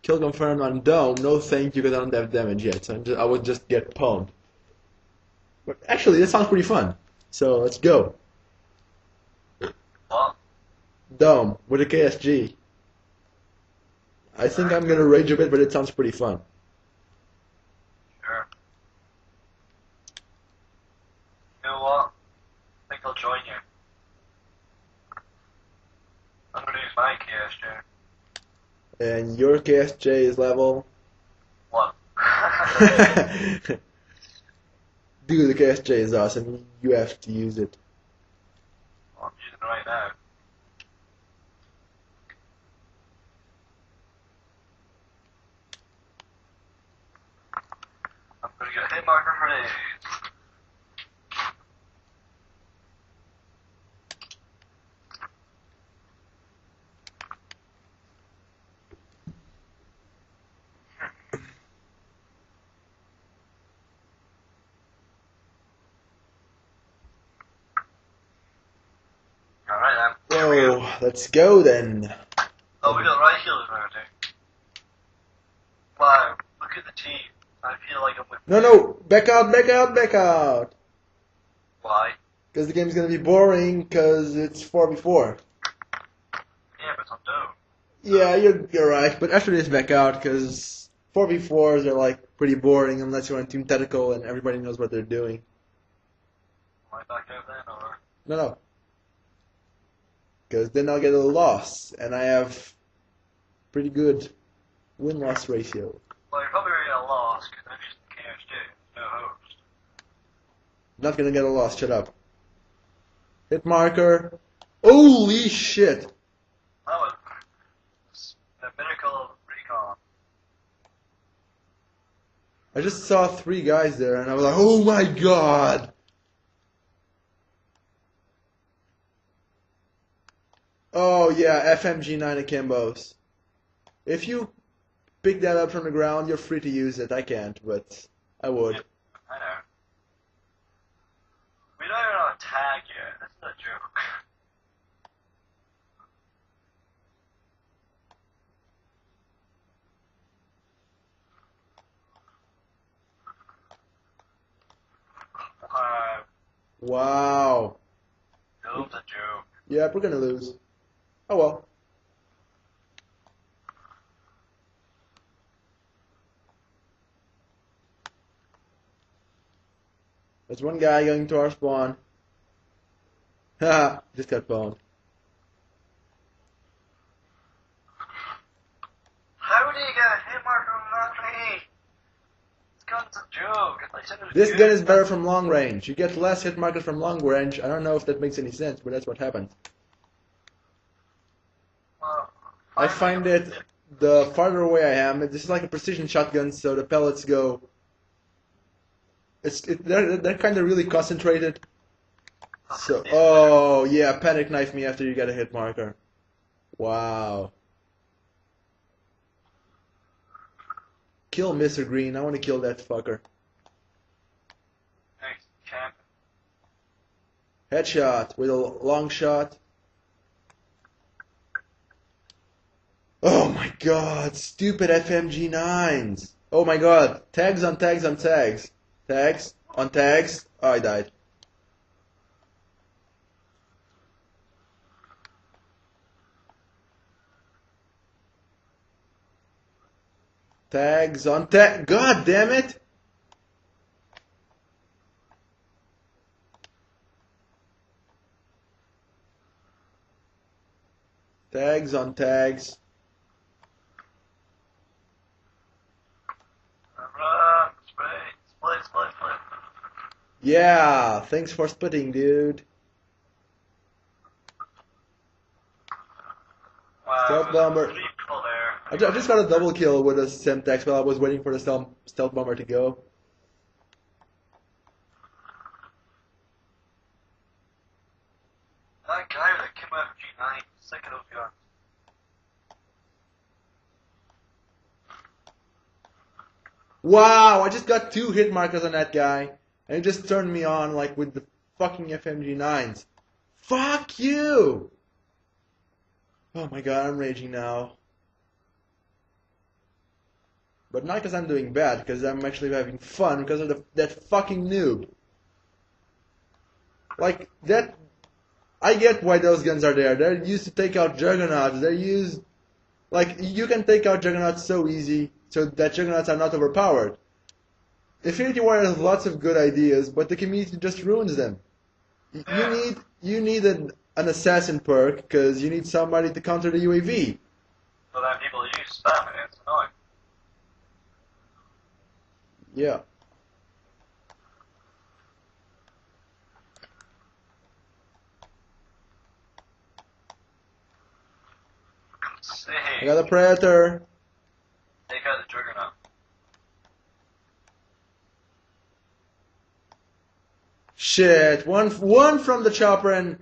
Kill confirmed on Dome. No thank you because I don't have damage yet. So I would just get pwned. But actually, that sounds pretty fun. So let's go. What? Dome with a KSG. I think I'm gonna rage a bit, but it sounds pretty fun. Sure. You know what? I think I'll join you. I'm gonna use my KSJ. And your KSJ is level. What? Dude, the KSJ is awesome. You have to use it. I'm using it right now. I'm gonna get a hit marker for days. Alright then. Here we go. Whoa, let's go then. Oh, we got right healers now, too. Wow, look at the team. I feel like I'm with. No, back out, back out, back out. Why? Because the game's gonna be boring, because it's 4v4. Yeah, but I'm done. Yeah, you're right, but after this, back out, because 4v4s are like pretty boring unless you're on Team Tactical and everybody knows what they're doing. Am I back out then, or? No. Because then I'll get a loss, and I have pretty good win-loss ratio. Well, you're probably gonna get a loss because I'm using KSJ, no host. Not gonna get a loss, shut up. Hit marker. Holy shit! That was a miracle recon. I just saw 3 guys there, and I was like, oh my god! Oh yeah, FMG9 Akimbos. If you pick that up from the ground, you're free to use it. I can't, but I would. Yep, I know. We don't even have a tag yet. That's not a joke. Wow. No, it's a joke. Yeah, we're gonna lose. Oh well. There's one guy going to our spawn. Haha, just got boned. How do you get a hit marker on that me? This gun's a joke. It's like sending a This dude- gun is better from long range. You get less hit markers from long range. I don't know if that makes any sense, but that's what happens. Well, I find it the farther away I am, this is like a precision shotgun, so the pellets go. They're kind of really concentrated. So oh yeah, panic knife me after you get a hit marker. Wow. Kill Mr. Green. I want to kill that fucker. Thanks, champ. Headshot with a long shot. Oh my god, stupid FMG9s. Oh my god, tags on tags on tags. Tags on tags. Oh, I died. Tags on tag. God damn it! Tags on tags. Run, split. Yeah, thanks for splitting, dude. Wow, Stealth there's bomber. 3 people there. I just got a double kill with a Semtex while I was waiting for the stealth bomber to go. That guy with the FMG9, sick of those guns. Wow, I just got 2 hit markers on that guy, and it just turned me on like with the fucking FMG9s. Fuck you! Oh my god, I'm raging now. But not because I'm doing bad, because I'm actually having fun because of that fucking noob. Like, that... I get why those guns are there. They're used to take out juggernauts. They're used... Like, you can take out juggernauts so easy, so that juggernauts are not overpowered. Infinity War has lots of good ideas, but the community just ruins them. You need an assassin perk, because you need somebody to counter the UAV. So then people use spam it, it's annoying. Yeah. I got a Predator. Take out the Juggernaut. Shit, one from the chopper, and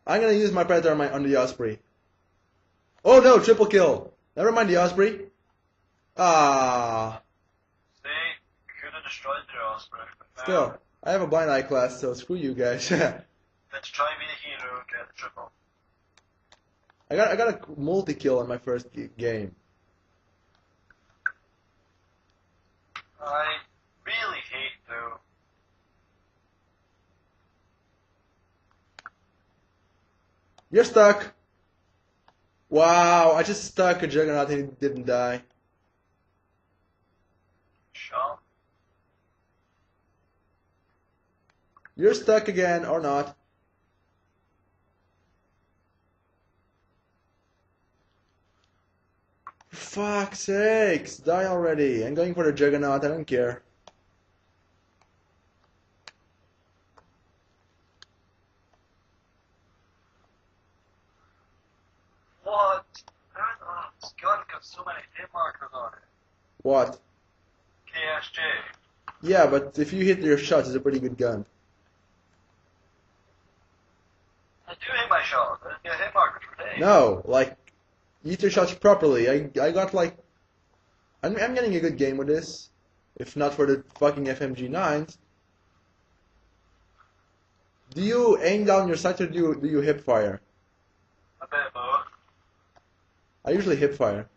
I'm gonna use my Predator on the Osprey. Oh no, triple kill. Never mind the Osprey. Ah. See? You could have destroyed the Osprey. Still, I have a blind eye class, so screw you guys. Let's try and be the hero and get the triple. I got a multi-kill on my first game. I really hate though. You're stuck. Wow, I just stuck a Juggernaut and he didn't die. Shot. You're stuck again, or not. For fuck's sakes, die already. I'm going for the Juggernaut, I don't care. What? Oh, this gun got so many hit markers on it. What? KSJ. Yeah, but if you hit your shots, it's a pretty good gun. I do hit my shot. I didn't get hit markers for days. No, like, you hit your shots properly. I got like... I'm getting a good game with this. If not for the fucking FMG9s. Do you aim down your sights or do you hip fire? A bit of both. I usually hip fire.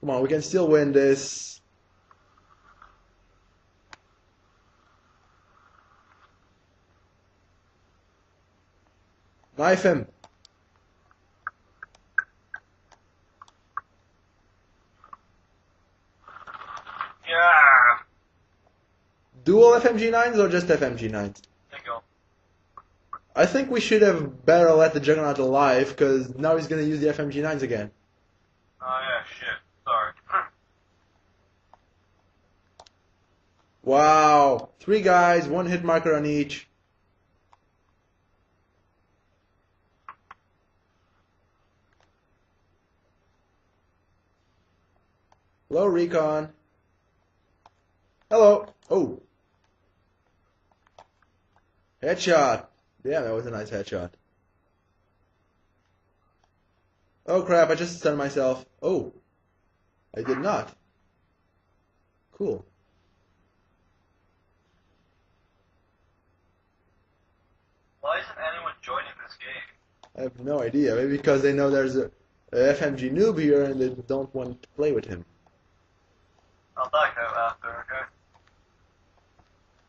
Come on, we can still win this. Knife him. Yeah. Dual FMG9s or just FMG9s? There you go. I think we should have better let the Juggernaut alive, because now he's going to use the FMG9s again. Oh yeah, shit. Sorry. Wow. 3 guys, 1 hit marker on each. Hello, Recon. Hello. Oh. Headshot. Damn, that was a nice headshot. Oh crap, I just stunned myself. Oh. I did not. Cool. Why isn't anyone joining this game? I have no idea. Maybe because they know there's a FMG noob here and they don't want to play with him. I'll back out after, okay?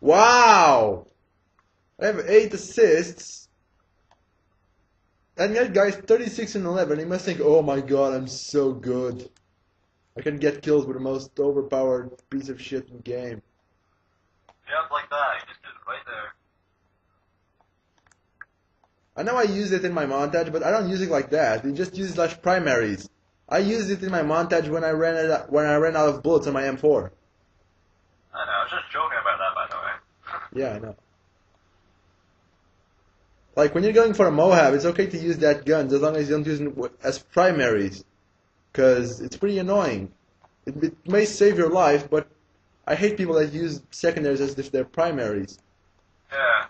Wow! I have 8 assists. And that guy's 36 and 11. He must think, oh my god, I'm so good. I can get kills with the most overpowered piece of shit in the game. Yeah, like that. You just did it right there. I know I use it in my montage, but I don't use it like that. You just use it as primaries. I used it in my montage when I ran out of bullets on my M4. I know, I was just joking about that, by the way. Yeah, I know. Like, when you're going for a Moab, it's okay to use that gun as long as you don't use it as primaries. Because it's pretty annoying. It may save your life, but I hate people that use secondaries as if they're primaries. Yeah.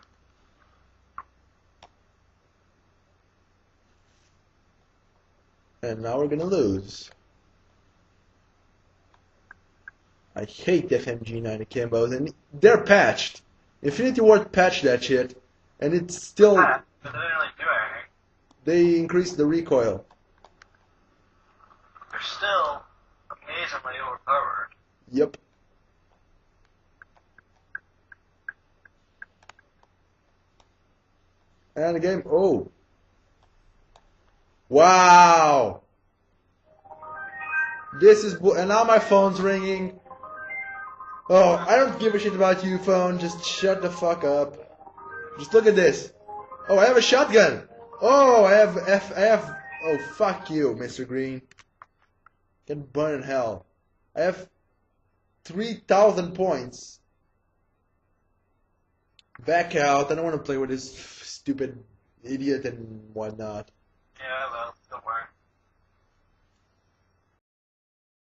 And now we're gonna lose. I hate FMG9 Akimbos, and they're patched. Infinity Ward patched that shit. And it's still, But they didn't really do anything. they increased the recoil. They're still amazingly overpowered. Yep. And the game, oh. Wow. This is, and now my phone's ringing. Oh, I don't give a shit about you, phone. Just shut the fuck up. Just look at this. Oh, I have a shotgun. Oh, I have, oh, fuck you, Mr. Green. Can burn in hell. I have 3,000 points. Back out. I don't want to play with this stupid idiot and whatnot. Yeah, well, don't worry.